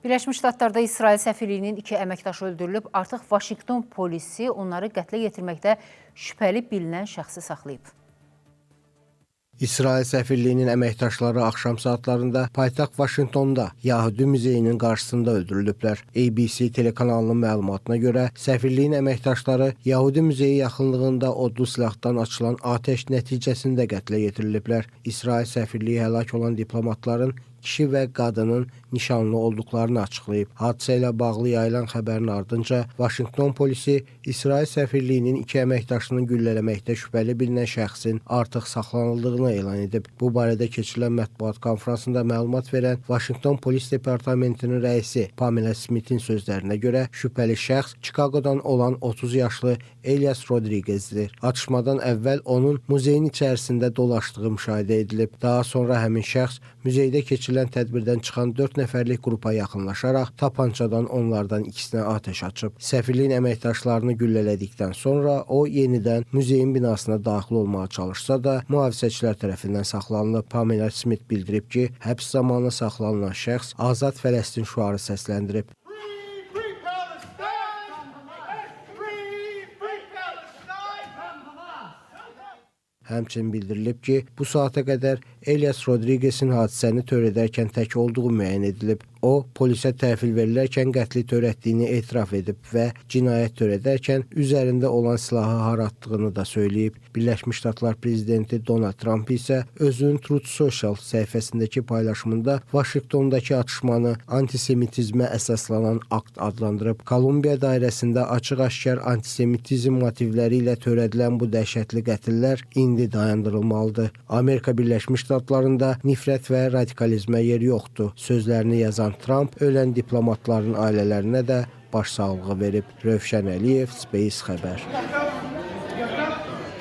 Birləşmiş Ştatlarda İsrail səfirliyinin 2 əməkdaşı öldürülüb. Artıq Vaşinqton polisi onları qətlə yetirməkdə şübhəli bilinən şəxsi saxlayıb. İsrail səfirliyinin əməkdaşları axşam saatlarında paytaxt Vaşinqtonda Yahudi muzeyinin qarşısında öldürülüblər. ABC telekanalının məlumatına görə səfirliyin əməkdaşları Yahudi muzeyi yaxınlığında odlu silahdan açılan atəş nəticəsində qətlə yetiriliblər. İsrail səfirliyi həlak olan diplomatların kişi və qadının nişanlı olduqlarını açıqlayıb. Hadisə ilə bağlı yayılan xəbərin ardınca Vaşinqton polisi İsrail səfirliyinin 2 əməkdaşını güllələməkdə şübhəli bilinən şəxsin artıq saxlanıldığını elan edib. Bu barədə keçirilən mətbuat konfransında məlumat verən Vaşinqton Polis Departamentinin rəisi Pamela Smithin sözlərinə görə şübhəli şəxs Çikaqodan olan 30 yaşlı Elias Rodriguez'dir. Atışmadan əvvəl onun muzeyin içərisində dolaşdığı müşahidə edilib. Daha sonra həmin şəxs muzeydə keçirilən tədbirdən çıxan 4 nəfərlik qrupa yaxınlaşaraq tapançadan onlardan ikisinə atəş açıb. Səfirliyin əməkdaşlarını güllələdikdən sonra o yenidən muzeyin binasına daxil olmağa çalışsa da mühafizəçilər tərəfindən saxlanılıb. Pamela Smith bildirib ki, həbs zamanı saxlanılan şəxs Azad Fələstin şüarı səsləndirib. Həmçinin bildirilib ki, bu saata qədər Elias Rodriguez'in hadisəni törədərkən tək olduğu müəyyən edilib. O, polisə təhvil verilərkən qətli törətdiyini etiraf edib və cinayət törədərkən üzərində olan silahı haratdığını da söyləyib. Birləşmiş Ştatlar prezidenti Donald Trump isə özünün Truth Social səhifəsindəki paylaşımında Vaşinqtondakı atışmanı antisemitizmə əsaslanan akt adlandırıb. Kolumbiya dairəsində açıq-aşkar antisemitizm motivləri ilə törədilən bu dəhşətli qətillər indi dayandırılmalıdır. Amerika Birləşmiş Ştatlarında nifrət və radikalizmə yer yoxdur. Sözlərini yazan Trump ölən diplomatların ailələrinə də başsağlığı verib. Rövşən Əliyev, Space xəbər.